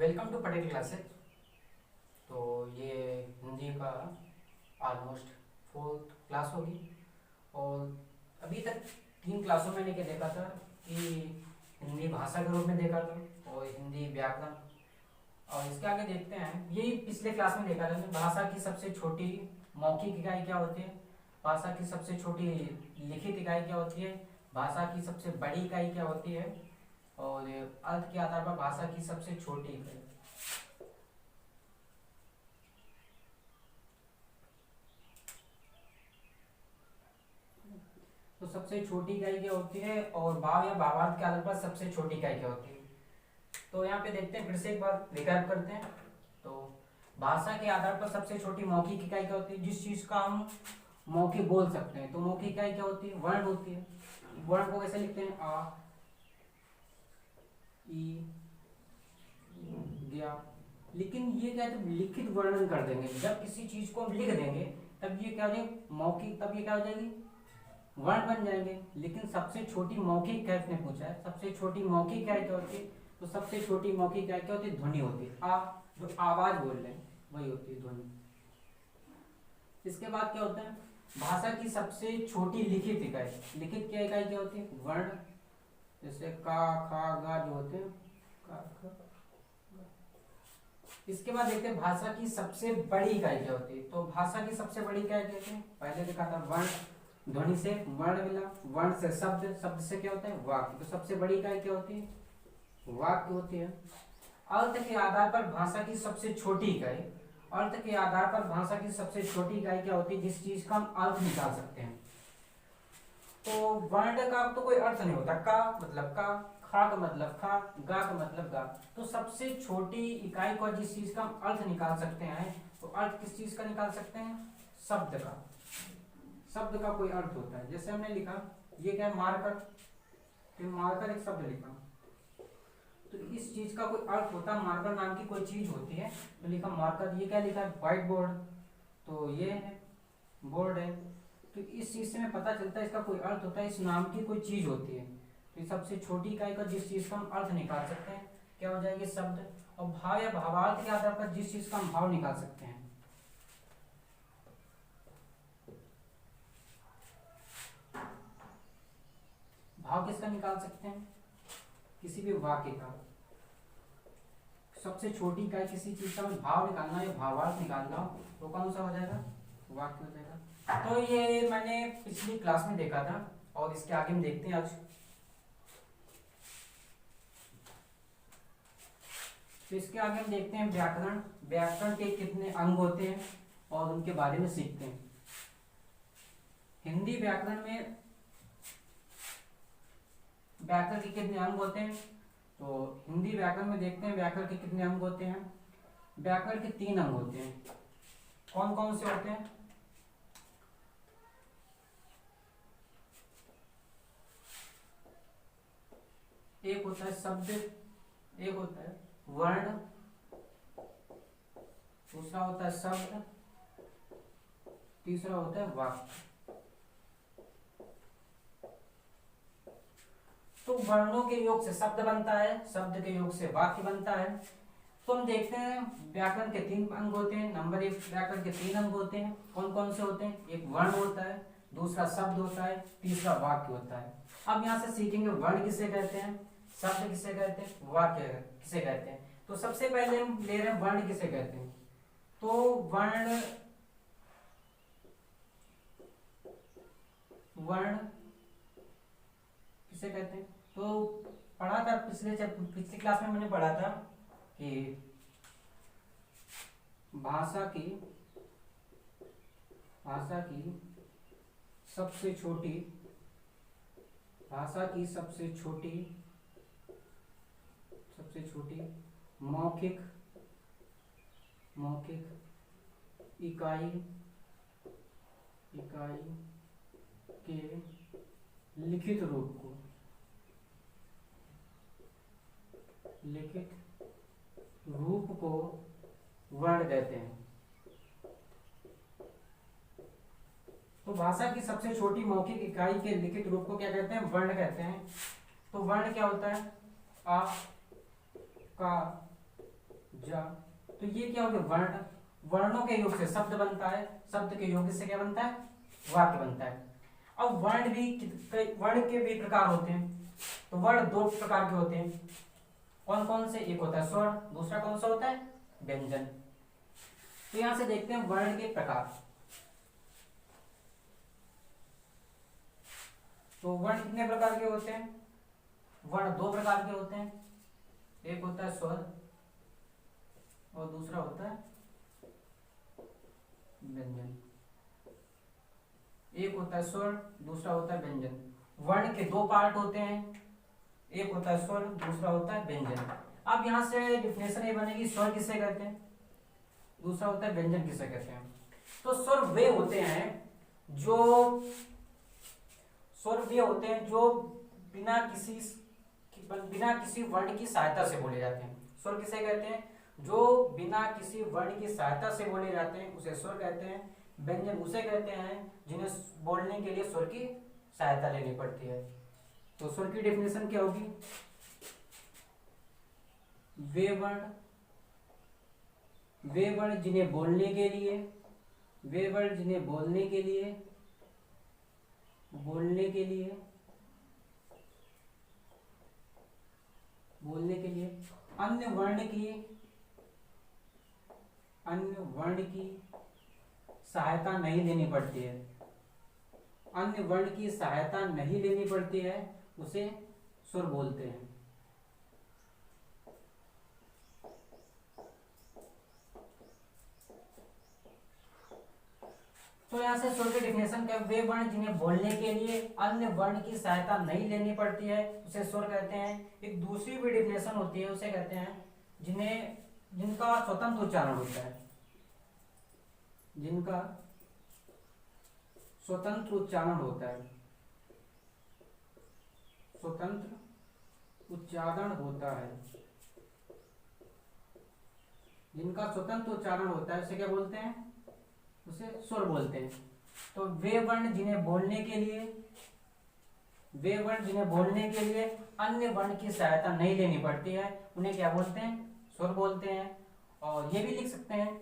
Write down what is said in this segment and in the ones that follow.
Welcome to Patel classes. तो ये हिंदी का ऑलमोस्ट फोर्थ क्लास होगी। और अभी तक 3 क्लासों में लेके देखा था कि हिंदी भाषा के रूप में देखा था और हिंदी व्याकरण। और इसके आगे देखते हैं, यही पिछले क्लास में देखा था कि भाषा की सबसे छोटी मौखिक इकाई क्या होती है, भाषा की सबसे छोटी लिखित इकाई क्या होती है, भाषा की सबसे बड़ी इकाई क्या होती है, और अर्थ के आधार पर भाषा की सबसे छोटी इकाई। तो सबसे छोटी इकाई क्या होती है और भाव या भावार्थ के आधार पर सबसे छोटी इकाई क्या होती है। तो यहाँ पे देखते हैं, फिर से एक बार रिकैप करते हैं। तो भाषा के आधार पर सबसे छोटी मौखिक इकाई क्या होती है, जिस चीज का हम मौखिक बोल सकते हैं। तो मौखिक इकाई क्या होती है, वर्ण होती है। वर्ण को कैसे लिखते हैं, आ ई ज्ञा। लेकिन ये क्या है, जब लिखित वर्णन कर देंगे, जब किसी चीज को हम लिख देंगे तब ये क्या हो जाएगी मौखिक, तब ये क्या हो जाएगी वर्ण बन जाएंगे। लेकिन सबसे छोटी मौखिक क्या इसने पूछा है, सबसे छोटी मौखिक क्या होती है। तो सबसे छोटी मौखिक क्या होती है, ध्वनि होती है। आ जो आवाज बोल रहे हैं वही होती है ध्वनि। इसके बाद क्या होता है, भाषा की सबसे छोटी लिखित इकाई, लिखित क्या इकाई क्या होती है, वर्ण। जैसे का खा गा जो होते हैं, का खा गा। इसके बाद देखते हैं भाषा की सबसे बड़ी इकाई क्या होती है। तो भाषा की सबसे बड़ी इकाई कहते हैं, पहले देखा था वर्ण, ध्वनि से वर्ण मिला, वर्ण से शब्द, शब्द से क्या होता है वाक्य। तो सबसे बड़ी इकाई क्या होती है, वाक्य होती है। अर्थ के आधार पर भाषा की सबसे छोटी इकाई, अर्थ के आधार पर भाषा की सबसे छोटी इकाई क्या होती है, जिस चीज का हम अर्थ निकाल सकते हैं। तो वर्ण का तो कोई अर्थ नहीं होता, का मतलब का, खा का मतलब खा, गा का मतलब गा। तो सबसे छोटी इकाई को जिस चीज का हम अर्थ निकाल सकते हैं, तो अर्थ किस चीज का निकाल सकते हैं, शब्द का। शब्द का कोई अर्थ होता है। जैसे हमने लिखा, ये क्या है मार्कर, तो मार्कर एक शब्द लिखा, तो इस चीज का कोई अर्थ होता है, मार्कर नाम की कोई चीज होती है। तो लिखा मार्कर, ये क्या लिखा है व्हाइट बोर्ड, तो ये है बोर्ड है। तो इस चीज से हमें पता चलता है इसका कोई अर्थ होता है, इस नाम की कोई चीज होती है। तो सबसे छोटी इकाई का जिस चीज का हम अर्थ निकाल सकते हैं क्या हो जाएगी शब्द। और भाव या भावार्थ के आधार पर जिस चीज का हम भाव निकाल सकते हैं, भाव किसका निकाल सकते हैं, किसी भी वाक्य का। सबसे छोटी इकाई किसी चीज का भाव निकालना या भावार्थ निकालना, तो कौन सा हो जाएगा, वाक्य हो जाएगा। तो ये मैंने पिछली क्लास में देखा था और इसके आगे हम देखते हैं आज। तो इसके आगे हम देखते हैं व्याकरण, व्याकरण के कितने अंग होते हैं और उनके बारे में सीखते हैं। हिंदी व्याकरण में व्याकरण के कितने अंग होते हैं, तो हिंदी व्याकरण में देखते हैं व्याकरण के कितने अंग होते हैं। व्याकरण के 3 अंग होते हैं। कौन कौन से होते हैं, एक होता है शब्द, एक होता है वर्ण, दूसरा होता है शब्द, तीसरा होता है वाक्य। तो वर्णों के योग से शब्द बनता है, शब्द के योग से वाक्य बनता है। तो हम देखते हैं व्याकरण के 3 अंग होते हैं। नंबर 1, व्याकरण के 3 अंग होते हैं। कौन कौन से होते हैं, एक वर्ण होता है, दूसरा शब्द होता है, तीसरा वाक्य होता है। अब यहाँ से सीखेंगे वर्ण किसे कहते हैं, शब्द किसे कहते हैं, वाक्य किसे कहते हैं। तो सबसे पहले हम ले रहे हैं वर्ण किसे कहते हैं। तो वर्ण, वर्ण किसे कहते हैं, तो पढ़ा था पिछली क्लास में मैंने पढ़ा था कि भाषा की सबसे छोटी, भाषा की सबसे छोटी मौखिक इकाई के लिखित रूप को वर्ण कहते हैं। तो भाषा की सबसे छोटी मौखिक इकाई के लिखित रूप को क्या कहते हैं, वर्ण कहते हैं। तो वर्ण क्या होता है, आ, का, जा। तो ये क्या हो गया, वर्ण। वर्णों के योग से शब्द बनता है, शब्द के योग से क्या बनता है, वाक्य बनता है। अब वर्ण के भी प्रकार होते हैं। तो वर्ण दो प्रकार के होते हैं। कौन कौन से, एक होता है स्वर, दूसरा कौन सा होता है, व्यंजन। तो यहां से देखते हैं वर्ण के प्रकार। तो वर्ण कितने प्रकार के होते हैं, वर्ण दो प्रकार के होते हैं। एक होता है स्वर और दूसरा होता है व्यंजन। एक होता है स्वर, दूसरा होता है व्यंजन। वर्ण के दो पार्ट होते हैं, एक होता है स्वर, दूसरा होता है व्यंजन। अब यहां से डिफिनेशन ये बनेगी, स्वर किसे कहते हैं, दूसरा होता है व्यंजन किसे कहते हैं। तो स्वर वे होते हैं जो बिना किसी वर्ण की सहायता से बोले जाते हैं। स्वर किसे कहते हैं, जो बिना किसी वर्ण की सहायता से बोले जाते हैं उसे स्वर कहते हैं। व्यंजन उसे कहते हैं जिन्हें बोलने के लिए स्वर की सहायता लेनी पड़ती है। तो स्वर की डेफिनेशन क्या होगी, वे वर्ण जिन्हें बोलने के लिए अन्य वर्ण की सहायता नहीं लेनी पड़ती है, अन्य वर्ण की सहायता नहीं लेनी पड़ती है, उसे स्वर बोलते हैं। तो यहां से स्वर के डिफिनेशन क्या, वे वर्ण जिन्हें बोलने के लिए अन्य वर्ण की सहायता नहीं लेनी पड़ती है उसे स्वर कहते हैं। एक दूसरी भी डिफिनेशन होती है, उसे कहते हैं जिनका स्वतंत्र उच्चारण होता है, जिनका स्वतंत्र उच्चारण होता है, जिनका स्वतंत्र उच्चारण होता है उसे क्या बोलते हैं, उसे स्वर बोलते हैं। तो वे वर्ण जिन्हें बोलने के लिए अन्य वर्ण की सहायता नहीं लेनी पड़ती है उन्हें क्या बोलते हैं, स्वर बोलते हैं। और ये भी लिख सकते हैं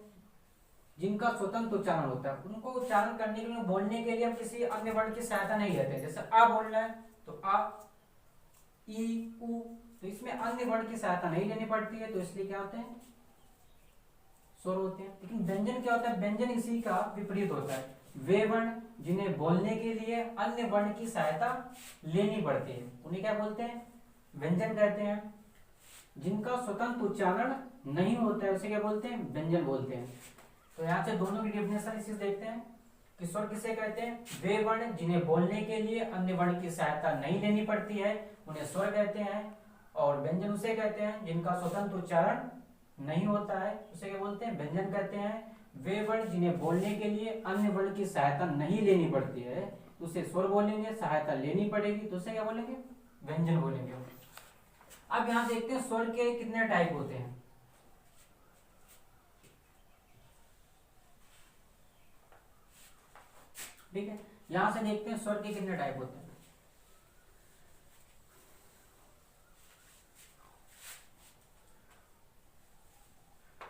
जिनका स्वतंत्र उच्चारण होता है, उनको उच्चारण करने के लिए, बोलने के लिए हम किसी अन्य वर्ण की सहायता नहीं लेते। जैसे आ बोलना है तो आ, ई, उ, तो इसमें अन्य वर्ण की सहायता नहीं लेनी पड़ती है, तो इसलिए क्या होते हैं, स्वर होते हैं। लेकिन व्यंजन क्या होता है, व्यंजन इसी का विपरीत होता है। वे वर्ण जिन्हें बोलने के लिए अन्य वर्ण की सहायता लेनी पड़ती है उन्हें क्या बोलते हैं, व्यंजन कहते हैं। जिनका स्वतंत्र उच्चारण नहीं होता है उसे क्या बोलते हैं, व्यंजन बोलते हैं। तो यहाँ से दोनों की डेफिनेशन इसी से देखते हैं कि स्वर किसे कहते हैं, वे वर्ण जिन्हें बोलने के लिए अन्य वर्ण की सहायता नहीं लेनी पड़ती है उन्हें स्वर कहते हैं। और व्यंजन उसे कहते हैं जिनका स्वतंत्र उच्चारण नहीं होता है उसे क्या बोलते हैं, व्यंजन कहते हैं। वे वर्ण जिन्हें बोलने के लिए अन्य वर्ण की सहायता नहीं लेनी पड़ती है उसे स्वर बोलेंगे, सहायता लेनी पड़ेगी तो उसे क्या बोलेंगे, व्यंजन बोलेंगे। अब यहां देखते हैं स्वर के कितने टाइप होते हैं। ठीक है, यहां से देखते हैं स्वर के कितने टाइप होते हैं।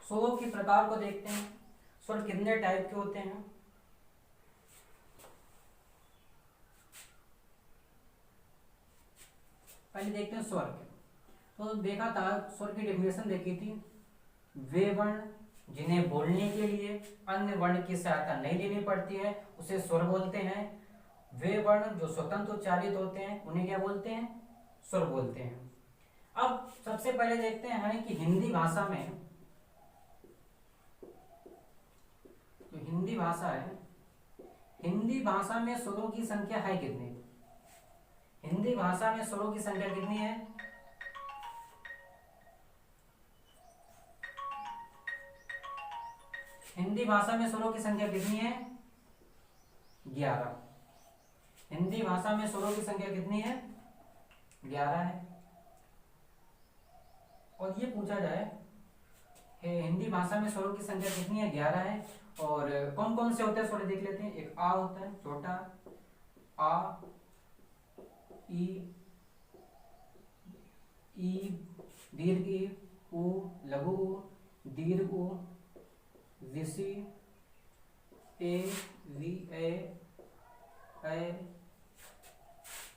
स्वरों के प्रकार को देखते हैं, स्वर कितने टाइप के होते हैं। पहले देखते हैं स्वर के। तो देखा था, स्वर की डेफिनेशन देखी थी, वे वर्ण जिन्हें बोलने के लिए अन्य वर्ण की सहायता नहीं लेनी पड़ती है उसे स्वर बोलते हैं। वे वर्ण जो स्वतंत्र उच्चारित होते हैं उन्हें क्या बोलते हैं, स्वर बोलते हैं। अब सबसे पहले देखते हैं कि हिंदी भाषा में, तो हिंदी भाषा है, हिंदी भाषा में स्वरों की संख्या है कितनी, हिंदी भाषा में स्वरों की संख्या कितनी है, हिंदी भाषा में स्वरों की संख्या कितनी है, 11। हिंदी भाषा में स्वरों की संख्या कितनी है, 11 है। और ये पूछा जाए हिंदी भाषा में स्वरों की संख्या कितनी है, 11 है। और कौन कौन से होते हैं स्वर देख लेते हैं। एक आ होता है छोटा, आ, ई, दीर्घ ई, उ लघु ऊ, दीर्घ उ, ऋषि, ए री ए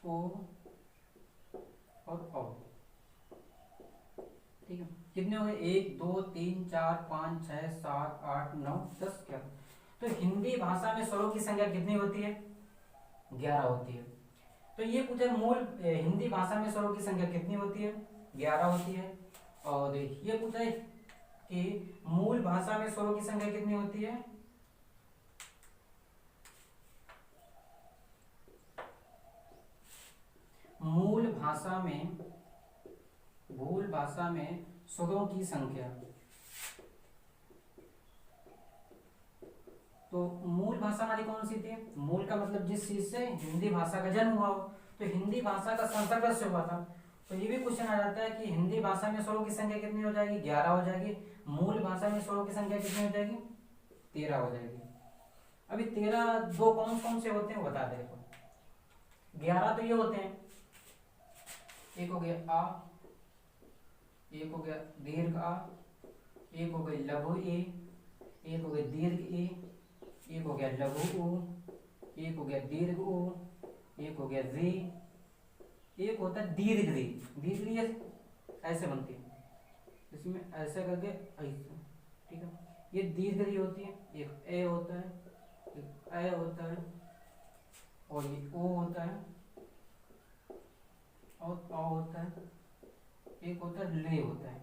ओ और औ। ठीक है, कितने हो गए? 1 2 3 4 5 6 7 8 9 10 11। तो हिंदी भाषा में स्वरों की संख्या कितनी होती है? 11 होती है। तो ये पूछा मूल हिंदी भाषा में स्वरों की संख्या कितनी होती है? 11 होती है। और ये पूछा है कि मूल भाषा में स्वरों की संख्या कितनी होती है? मूल भाषा में स्वरों की संख्या। तो मूल भाषा हमारी कौन सी थी? मूल का मतलब जिस चीज से हिंदी भाषा का जन्म हुआ हो। तो हिंदी भाषा का संस्कृत से हुआ था। तो ये भी क्वेश्चन आ जाता है कि हिंदी भाषा में स्वरों की संख्या कितनी हो जाएगी? 11 हो जाएगी। मूल भाषा में स्वरों की संख्या कितनी हो जाएगी? 13 हो जाएगी। अभी 13 दो कौन कौन से होते हैं बता दे। 11 तो ये होते हैं, एक हो गया आ, एक हो गया दीर्घ आ, एक हो गया लघु ए, एक हो गया दीर्घ ए, एक हो गया लघु उ, एक हो गया दीर्घ उ, एक हो गया री, एक होता है दीर्घ री। दीर्घ री ऐसे बनती है, इसमें ऐसे करके ऐसे। ठीक है, ये दीर्घ री होती है। एक ए होता है, एक ए होता है, और ये ओ होता है, और आ होता है, एक होता है ले होता है।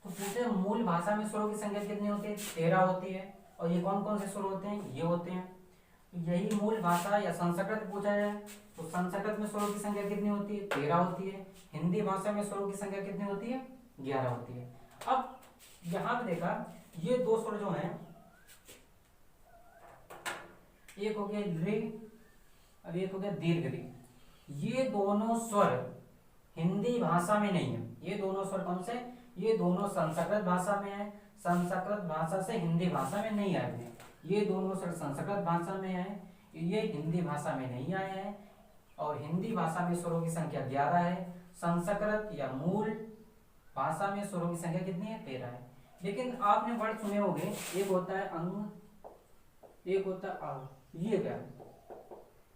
तो पूछे मूल भाषा में स्वरों की संख्या कितनी होती है? 13 होती है। और ये कौन कौन से स्वर होते हैं? ये होते हैं। तो यही मूल भाषा या संस्कृत पूछा जाए तो संस्कृत में स्वरों की संख्या कितनी होती है? 13 होती है। हिंदी भाषा में स्वरों की संख्या कितनी होती है? 11 होती है। अब यहां पे देखा, ये दो स्वर जो हैं, एक हो गया रे, अब एक हो गया दीर्घ रे। ये दोनों स्वर हिंदी भाषा में नहीं है। ये दोनों स्वर कौन से? ये दोनों संस्कृत भाषा में है। संस्कृत भाषा से हिंदी भाषा में नहीं आए हैं। ये दोनों स्वर संस्कृत भाषा में है, ये हिंदी भाषा में नहीं आए हैं। और हिंदी भाषा में स्वरों की संख्या 11 है। संस्कृत या मूल भाषा में स्वरों की संख्या कितनी है? 13 है। लेकिन आपने वर्ड सुने होंगे, एक होता है अंग, एक होता है आ। ये क्या है?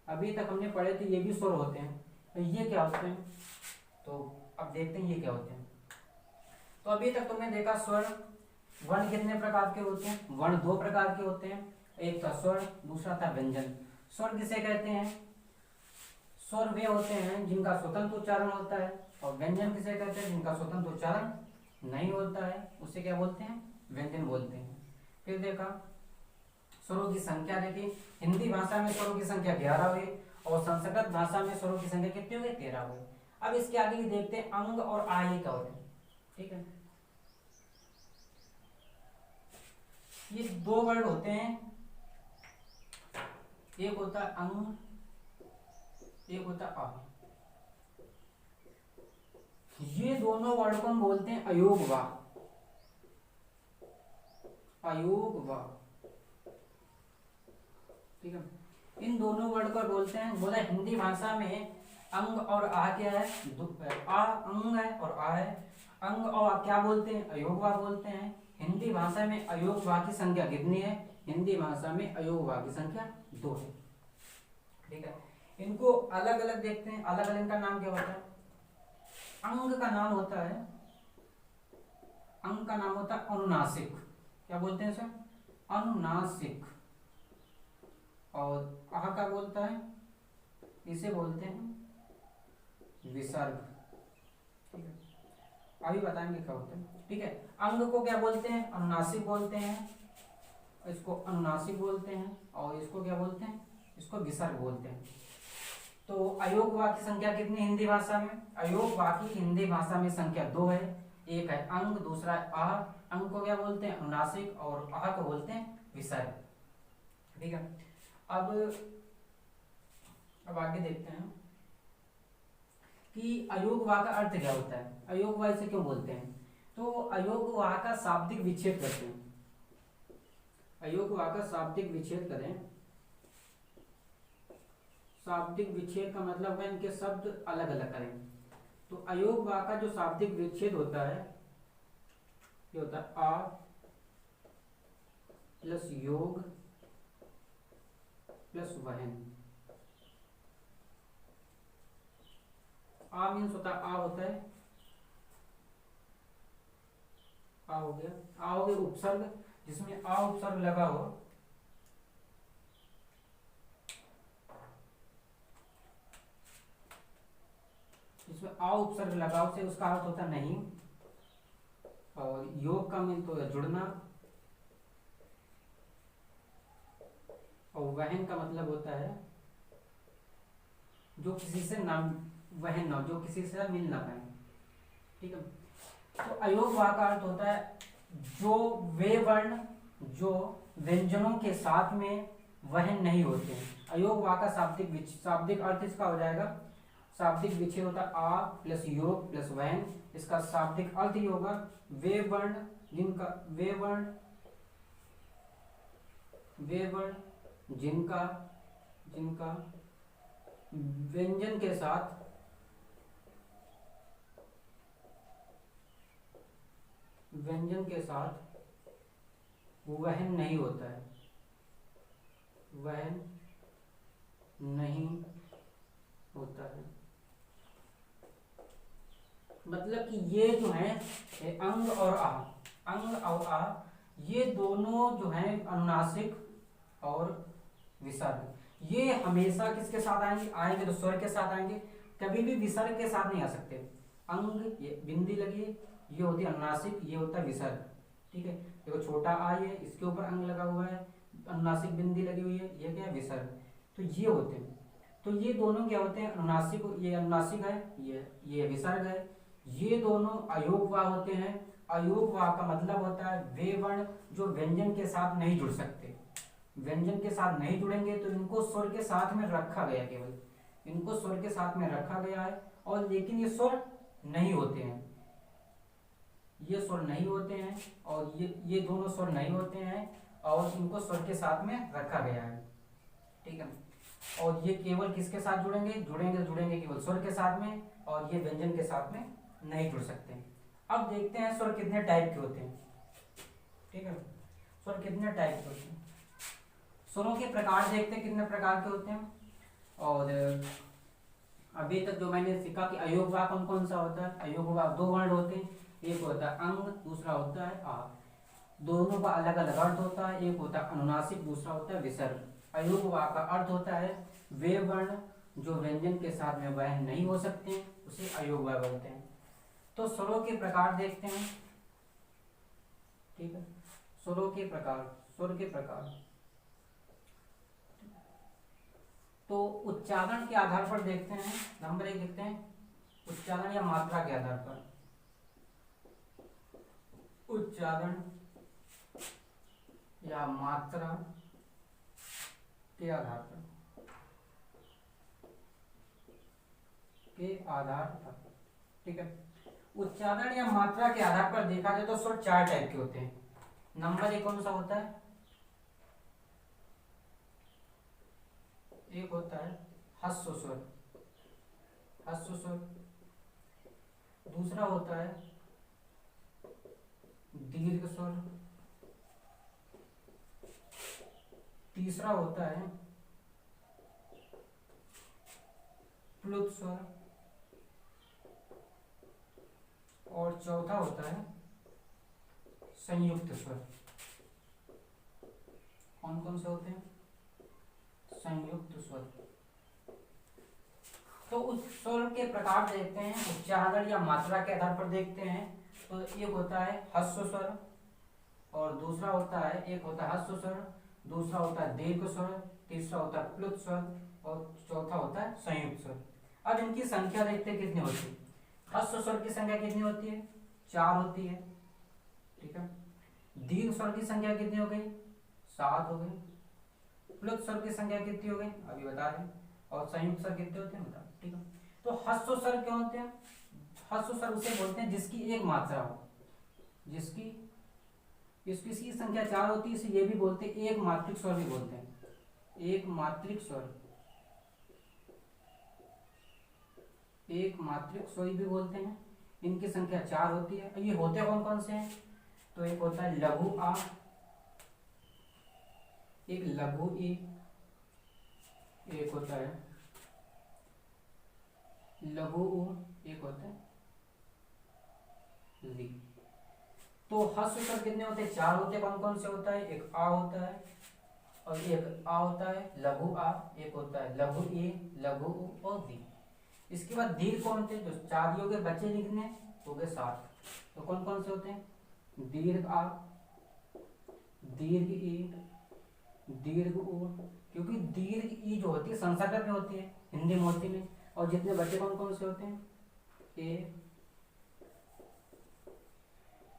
अभी तक हमने पढ़े थे ये भी स्वर होते हैं। तो ये क्या होते हैं? तो अब देखते हैं ये क्या होते हैं। तो अभी तक तुमने देखा स्वर, वर्ण कितने प्रकार के होते हैं? वर्ण 2 प्रकार के होते हैं। एक था स्वर, दूसरा था व्यंजन। स्वर किसे कहते हैं? स्वर वे होते हैं जिनका स्वतंत्र उच्चारण होता है। और व्यंजन किसे कहते हैं? जिनका स्वतंत्र उच्चारण नहीं होता है, उसे क्या बोलते हैं? व्यंजन बोलते हैं। फिर देखा स्वरों की संख्या, देखी हिंदी भाषा में स्वरों की संख्या 11 हुई और संस्कृत भाषा में स्वरों की संख्या कितनी हुई? 13 हुई। अब इसके आगे भी देखते हैं अंग और आ ये क्या होते हैं। ठीक है, ये 2 वर्ड होते हैं, एक होता है अंग, एक होता है आ। ये दोनों वर्ड को हम बोलते हैं अयोग वा। अयोग वा, ठीक है। इन दोनों वर्ड को बोलते हैं, बोला हिंदी भाषा में अंग और आ क्या है? आ अंग है और आ है। अंग और आ क्या बोलते हैं? अयोग वा बोलते हैं। हिंदी भाषा में अयोग वा की संख्या कितनी है? हिंदी भाषा में अयोग वा की संख्या 2 है। ठीक है, इनको अलग अलग देखते हैं। अलग अलग का नाम क्या होता है? अंग का नाम होता है, अंग का नाम होता है अनुनासिक। क्या बोलते हैं इसे? अनुनासिक। और आह का बोलता है, इसे बोलते हैं विसर्ग। ठीक है, अभी बताएंगे क्या होता है। ठीक है, अंग को क्या बोलते हैं? अनुनासिक बोलते हैं। इसको अनुनासिक बोलते हैं। और इसको क्या बोलते हैं? इसको विसर्ग बोलते हैं। तो अयोग वा की संख्या कितनी हिंदी भाषा में? अयोग वा की हिंदी भाषा में संख्या 2 है। एक है अंग, दूसरा है आह। अंग को क्या बोलते हैं? अनुनासिक, और आह को बोलते हैं विसर्ग। ठीक है, अब आगे देखते हैं कि अयोग वा का अर्थ क्या होता है। अयोग वा इसे क्यों बोलते हैं? तो अयोग वा का शाब्दिक विच्छेद करते हैं। अयोग वा का शाब्दिक विच्छेद करें। शाब्दिक विच्छेद का मतलब है इनके शब्द अलग अलग करें। तो अयोग वा का जो शाब्दिक विच्छेद होता है ये होता है आ प्लस योग प्लस वहन। आ मीन्स होता है, आ होता है, आ हो गया, आ हो गया उपसर्ग, जिसमें आ उपसर्ग लगा हो, जिसमें आ उपसर्ग लगा से उसका अर्थ होता नहीं। और योग का मीन तो जुड़ना, और वहन का मतलब होता है जो किसी से ना, वहन ना, जो किसी से मिल ना पाए। ठीक है, तो अयोग वाक का अर्थ होता है जो वे वर्ण जो व्यंजनों के साथ में वहन नहीं होते हैं। अयोग वाक का शाब्दिक अर्थ इसका हो जाएगा, शाब्दिक विच्छेद होता है आ प्लस योग प्लस वहन। इसका शाब्दिक अर्थ ही होगा वे वर्ण जिनका, वे वर्ण जिनका जिनका व्यंजन के साथ वहन नहीं होता है, वहन नहीं होता है। मतलब कि ये जो है अंग और आ, अंग और आ, ये दोनों जो है अनुनासिक और विसर्ग, ये हमेशा किसके साथ आएंगे, आएंगे तो स्वर के साथ आएंगे, कभी भी विसर्ग के साथ नहीं आ सकते। अंग ये बिंदी लगी है, ये होती है अनुनासिक, ये होता है विसर्ग। ठीक है, देखो छोटा आ है, इसके ऊपर अंग लगा हुआ है, अनुनासिक बिंदी लगी हुई है, ये क्या है विसर्ग। तो ये होते हैं, तो ये दोनों क्या होते हैं अनुनासिक, ये अनुनासिक है, ये विसर्ग है। ये दोनों अयोग वाह होते हैं। अयोग वाह का मतलब होता है वे वर्ण जो व्यंजन के साथ नहीं जुड़ सकते, व्यंजन के साथ नहीं जुड़ेंगे तो इनको स्वर के साथ में रखा गया, केवल इनको स्वर के साथ में रखा गया है। और लेकिन ये स्वर नहीं होते हैं, ये स्वर नहीं होते हैं, और ये दोनों स्वर नहीं होते हैं, और इनको स्वर के साथ में रखा गया है। ठीक है, और ये केवल किसके साथ जुड़ेंगे, जुड़ेंगे केवल स्वर के साथ में, और ये व्यंजन के साथ में नहीं जुड़ सकते। अब देखते हैं स्वर कितने टाइप के होते हैं। ठीक है, स्वर कितने टाइप के होते हैं, स्वरों के प्रकार देखते हैं कितने प्रकार के होते हैं। और अभी तक जो मैंने सीखा कि अयोग वाक कौन कौन सा होता है। अयोग वाक दो वर्ण होते हैं, एक होता है अंग, दूसरा होता है आ। दोनों का अलग अलग अर्थ होता है, एक होता है अनुनासिक, दूसरा होता है विसर्ग। अयोग वाक का अर्थ होता है वे वर्ण जो व्यंजन के साथ में वहन नहीं हो सकते, उसे अयोग वाक बोलते हैं। तो स्वरों के प्रकार देखते हैं। ठीक है, स्वरों के प्रकार, स्वर के प्रकार। तो उच्चारण के आधार पर देखते हैं। नंबर 1 देखते हैं उच्चारण या मात्रा के आधार पर। उच्चारण या मात्रा के आधार पर, ठीक है, उच्चारण या मात्रा के आधार पर देखा जाए तो स्वर 4 टाइप के होते हैं। नंबर 1 कौन सा होता है, एक होता है ह्रस्व स्वर, ह्रस्व स्वर। दूसरा होता है दीर्घ स्वर। तीसरा होता है प्लुत स्वर। और चौथा होता है संयुक्त स्वर। कौन कौन से होते हैं, संयुक्त स्वर। तो उस स्वर के प्रकार देखते हैं, उच्चारण या मात्रा के आधार पर देखते हैं। तो एक होता है ह्रस्व स्वर, और दूसरा होता है, एक होता है ह्रस्व स्वर, दूसरा होता है दीर्घ स्वर, तीसरा होता है प्लुत स्वर, और चौथा होता है संयुक्त स्वर। अब इनकी संख्या देखते हैं कितनी होती है। ह्रस्व स्वर की संख्या कितनी होती है, 4 होती है। ठीक है, दीर्घ स्वर की संख्या कितनी हो गई, 7 हो गई। प्लुत स्वर की संख्या कितनी हो गई, अभी बता रहे हैं। और संयुक्त स्वर कितने होते हैं बता। ठीक है, तो ह्रस्व स्वर क्या होते हैं, ह्रस्व स्वर उसे बोलते हैं जिसकी एक मात्रा हो, जिसकी इसकी संख्या 4 होती है, इसे ये भी बोलते हैं एक मात्रिक स्वर भी बोलते हैं। एक मात्रिक स्वर, एक मात्रिक स्वर भी बोलते हैं। इनकी संख्या 4 होती है। ये होते कौन कौन से हैं, तो एक होता है लघु आ, एक लघु ई, एक होता है लघु उ, एक होता है ली। तो हस्व स्वर कितने होते हैं? चार होते हैं। कौन कौन से होता है? एक आ होता है और एक आ होता है लघु आ, एक होता है लघु ए, लघु उ और दी। इसके बाद दीर्घ कौन होते हैं? जो चार हो गए बच्चे लिखने हो गए 7। तो कौन कौन से होते हैं? दीर्घ आ, दीर्घ ई, दीर्घ उ, क्योंकि दीर्घ ई जो होती है संस्कृत में होती है, हिंदी में होती नहीं। और जितने बच्चे कौन कौन से होते हैं? ए,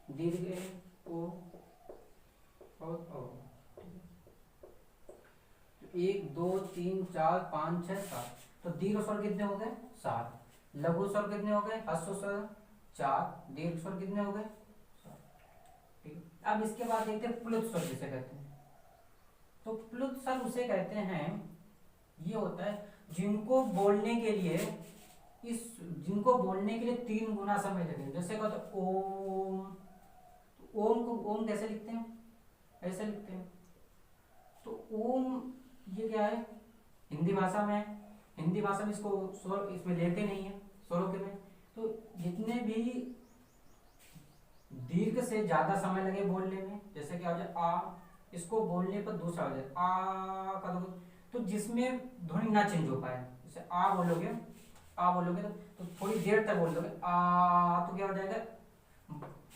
दीर्घ ए, ओ और ओ। 1 2 3 4 5 6 7। तो दीर्घ स्वर कितने हो गए? 7। लघु स्वर कितने हो गए? ह्रस्व स्वर 4। दीर्घ स्वर कितने हो गए? 7। ठीक है। अब इसके बाद देखते हैं प्लुत स्वर जिसे कहते हैं। तो प्लुत स्वर उसे कहते हैं, ये होता है जिनको बोलने के लिए जिनको बोलने के लिए 3 गुना समय लगे। जैसे कहते हैं ओम, तो ओम को ओम कैसे लिखते हैं? ऐसे लिखते हैं। तो ओम ये क्या है? हिंदी भाषा में, हिंदी भाषा में इसको स्वर इसमें लेते नहीं है स्वरों के में। तो जितने भी दीर्घ से ज्यादा समय लगे बोलने में, जैसे कि आ जाए आ, इसको बोलने पर दूसरा हो जाए आ का, तो जिसमें ध्वनि ना चेंज हो पाए। जैसे आ बोलोगे तो थोड़ी देर तक बोल दोगे आ, तो क्या हो जाएगा?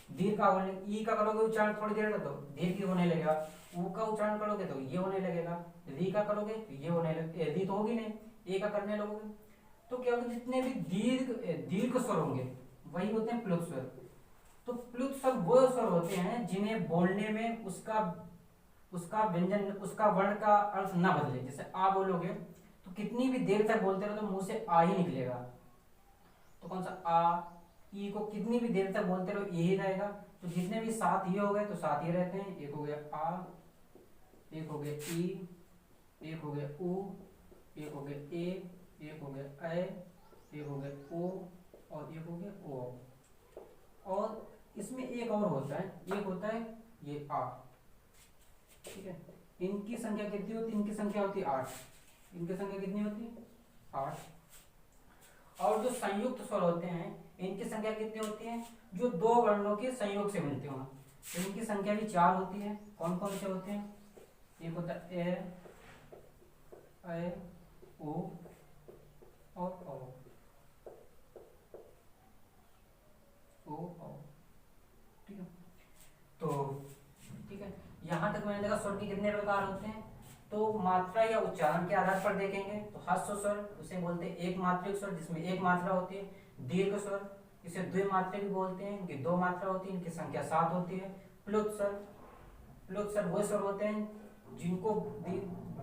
दीर्घ का बोलने, ई का करोगे उच्चारण थोड़ी देर तक तो दीर्घ होने लगेगा। ऊ का उच्चारण करोगे तो ये होने लगेगा। री का करोगे तो ये होने लगेगा। री तो होगी नहीं, ए का करने लगोगे तो क्या होगा? जितने भी दीर्घ स्वर होंगे वही होते हैं प्लुत स्वर। तो प्लुत स्वर वो स्वर होते हैं जिन्हें बोलने में उसका व्यंजन, उसका वर्ण का अर्थ ना बदले। जैसे आ बोलोगे तो कितनी भी देर तक बोलते रहो तो मुंह से आ ही निकलेगा। तो कौन सा आ, ई को कितनी भी देर तक बोलते रहो यही रहेगा। तो जितने भी 7 ये हो गए तो 7 ये रहते हैं। एक हो गया आ, एक हो गया ई, एक हो गया उ, एक हो गया ए, एक हो गया ए, एक हो गया ओ और एक हो गया ओ। और इसमें एक और होता है, एक होता है ये आ। ठीक है। इनकी संख्या कितनी होती है? इनकी संख्या होती है 8। इनकी संख्या कितनी होती है? 8। और जो संयुक्त स्वर होते हैं इनकी संख्या कितनी होती है? जो 2 वर्णों के संयोग से बनते हो, तो इनकी संख्या भी 4 होती है। कौन कौन से होते हैं? एक होता है ए, ओ और ओ। ठीक है। तो ठीक है, यहाँ तक मैंने देखा स्वर के कितने प्रकार होते हैं। तो मात्रा या उच्चारण के आधार पर देखेंगे तो ह्रस्व स्वर उसे बोलते हैं एक मात्रिक स्वर, जिसमें एक मात्रा होती है। दीर्घ स्वर इसे द्विमात्रिक भी बोलते हैं, इनकी 2 मात्रा होती है, इनकी संख्या 7 होती है। प्लुत स्वर वो स्वर होते हैं जिनको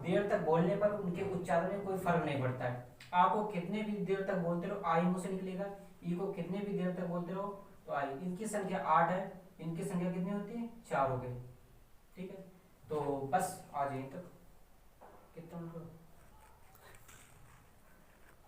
देर तक बोलने पर उनके उच्चारण में कोई फर्क नहीं पड़ता है। आपको कितने भी देर तक बोलते रहो आई मुंह से निकलेगा, ई को कितने भी देर तक बोलते रहो तो आई। इनकी संख्या 8 है, इनकी संख्या कितनी होती है? 4 हो गई। ठीक है। तो बस आज यहीं तक, कितना